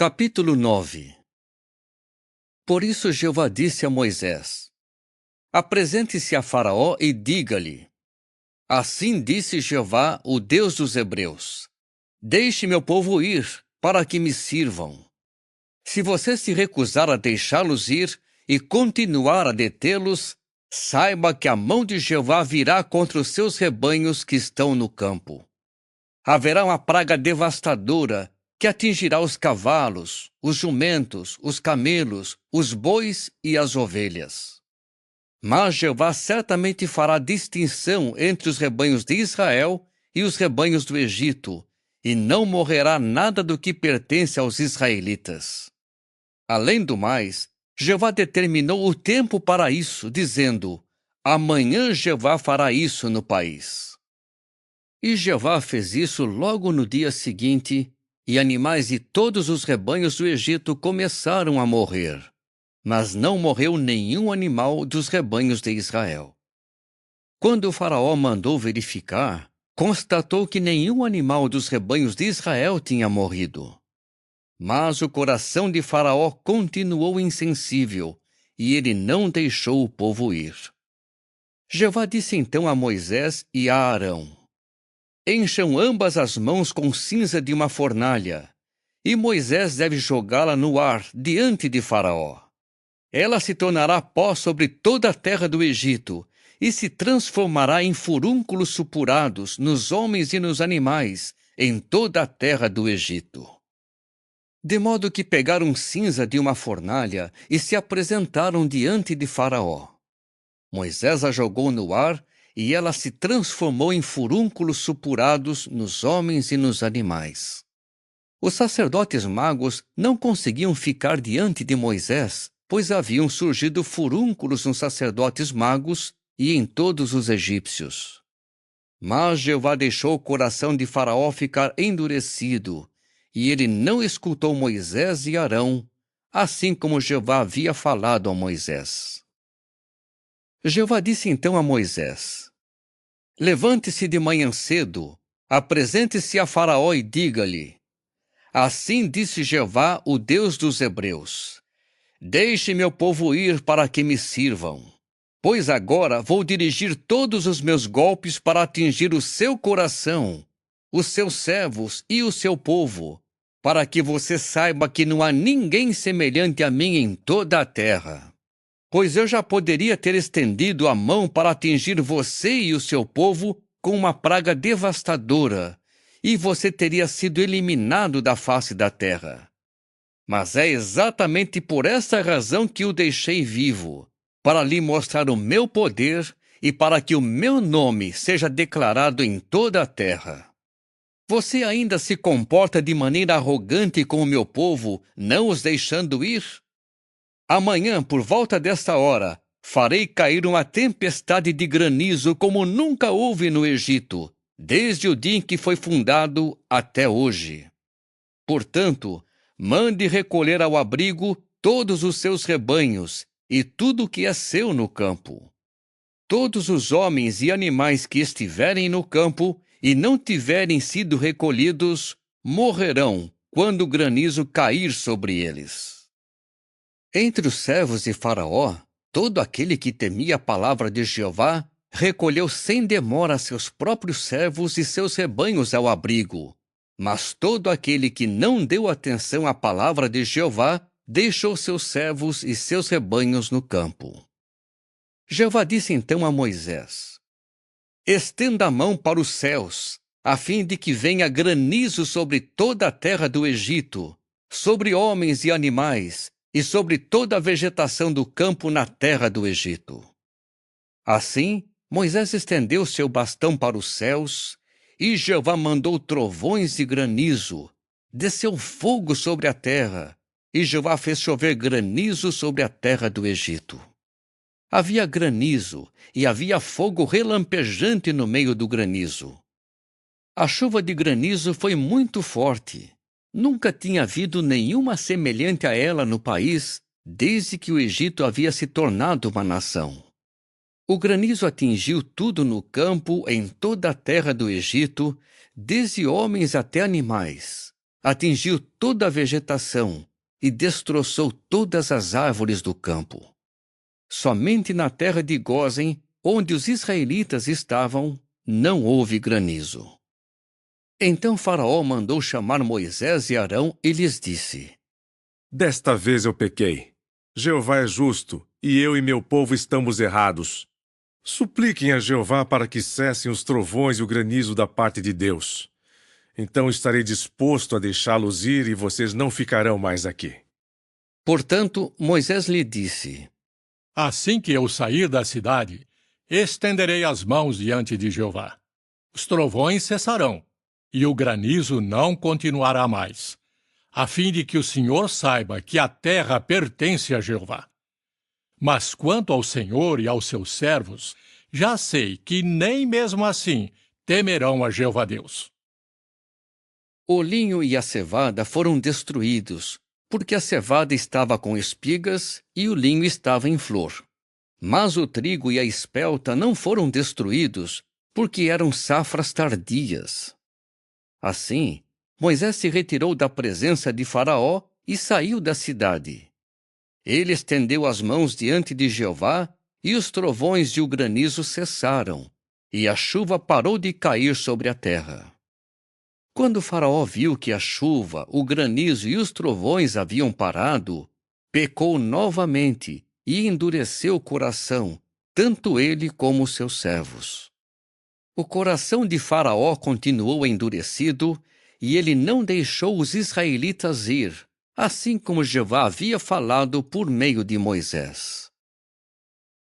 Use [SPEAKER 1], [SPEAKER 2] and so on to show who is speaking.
[SPEAKER 1] Capítulo 9. Por isso Jeová disse a Moisés: Apresente-se a Faraó e diga-lhe: Assim disse Jeová, o Deus dos Hebreus: Deixe meu povo ir, para que me sirvam. Se você se recusar a deixá-los ir e continuar a detê-los, saiba que a mão de Jeová virá contra os seus rebanhos que estão no campo. Haverá uma praga devastadora que atingirá os cavalos, os jumentos, os camelos, os bois e as ovelhas. Mas Jeová certamente fará distinção entre os rebanhos de Israel e os rebanhos do Egito, e não morrerá nada do que pertence aos israelitas. Além do mais, Jeová determinou o tempo para isso, dizendo: Amanhã Jeová fará isso no país. E Jeová fez isso logo no dia seguinte, e animais de todos os rebanhos do Egito começaram a morrer. Mas não morreu nenhum animal dos rebanhos de Israel. Quando o faraó mandou verificar, constatou que nenhum animal dos rebanhos de Israel tinha morrido. Mas o coração de Faraó continuou insensível, e ele não deixou o povo ir. Jeová disse então a Moisés e a Arão: Encham ambas as mãos com cinza de uma fornalha, e Moisés deve jogá-la no ar diante de Faraó. Ela se tornará pó sobre toda a terra do Egito, e se transformará em furúnculos supurados nos homens e nos animais, em toda a terra do Egito. De modo que pegaram cinza de uma fornalha e se apresentaram diante de Faraó. Moisés a jogou no ar, e ela se transformou em furúnculos supurados nos homens e nos animais. Os sacerdotes magos não conseguiam ficar diante de Moisés, pois haviam surgido furúnculos nos sacerdotes magos e em todos os egípcios. Mas Jeová deixou o coração de Faraó ficar endurecido, e ele não escutou Moisés e Arão, assim como Jeová havia falado a Moisés. Jeová disse então a Moisés: Levante-se de manhã cedo, apresente-se a Faraó e diga-lhe: Assim disse Jeová, o Deus dos Hebreus: Deixe meu povo ir para que me sirvam, pois agora vou dirigir todos os meus golpes para atingir o seu coração, os seus servos e o seu povo, para que você saiba que não há ninguém semelhante a mim em toda a terra. Pois eu já poderia ter estendido a mão para atingir você e o seu povo com uma praga devastadora, e você teria sido eliminado da face da terra. Mas é exatamente por essa razão que o deixei vivo, para lhe mostrar o meu poder e para que o meu nome seja declarado em toda a terra. Você ainda se comporta de maneira arrogante com o meu povo, não os deixando ir? Amanhã, por volta desta hora, farei cair uma tempestade de granizo como nunca houve no Egito, desde o dia em que foi fundado até hoje. Portanto, mande recolher ao abrigo todos os seus rebanhos e tudo o que é seu no campo. Todos os homens e animais que estiverem no campo e não tiverem sido recolhidos, morrerão quando o granizo cair sobre eles. Entre os servos de Faraó, todo aquele que temia a palavra de Jeová recolheu sem demora seus próprios servos e seus rebanhos ao abrigo. Mas todo aquele que não deu atenção à palavra de Jeová deixou seus servos e seus rebanhos no campo. Jeová disse então a Moisés: Estenda a mão para os céus, a fim de que venha granizo sobre toda a terra do Egito, sobre homens e animais, e sobre toda a vegetação do campo na terra do Egito. Assim, Moisés estendeu seu bastão para os céus, e Jeová mandou trovões e granizo, desceu fogo sobre a terra, e Jeová fez chover granizo sobre a terra do Egito. Havia granizo, e havia fogo relampejante no meio do granizo. A chuva de granizo foi muito forte. Nunca tinha havido nenhuma semelhante a ela no país, desde que o Egito havia se tornado uma nação. O granizo atingiu tudo no campo, em toda a terra do Egito, desde homens até animais, atingiu toda a vegetação e destroçou todas as árvores do campo. Somente na terra de Gósen, onde os israelitas estavam, não houve granizo. Então Faraó mandou chamar Moisés e Arão e lhes disse:
[SPEAKER 2] Desta vez eu pequei. Jeová é justo, e eu e meu povo estamos errados. Supliquem a Jeová para que cessem os trovões e o granizo da parte de Deus. Então estarei disposto a deixá-los ir e vocês não ficarão mais aqui.
[SPEAKER 1] Portanto, Moisés lhe disse:
[SPEAKER 3] Assim que eu sair da cidade, estenderei as mãos diante de Jeová. Os trovões cessarão, e o granizo não continuará mais, a fim de que o Senhor saiba que a terra pertence a Jeová. Mas quanto ao Senhor e aos seus servos, já sei que nem mesmo assim temerão a Jeová Deus.
[SPEAKER 1] O linho e a cevada foram destruídos, porque a cevada estava com espigas e o linho estava em flor. Mas o trigo e a espelta não foram destruídos, porque eram safras tardias. Assim, Moisés se retirou da presença de Faraó e saiu da cidade. Ele estendeu as mãos diante de Jeová, e os trovões e o granizo cessaram, e a chuva parou de cair sobre a terra. Quando Faraó viu que a chuva, o granizo e os trovões haviam parado, pecou novamente e endureceu o coração, tanto ele como os seus servos. O coração de Faraó continuou endurecido, e ele não deixou os israelitas ir, assim como Jeová havia falado por meio de Moisés.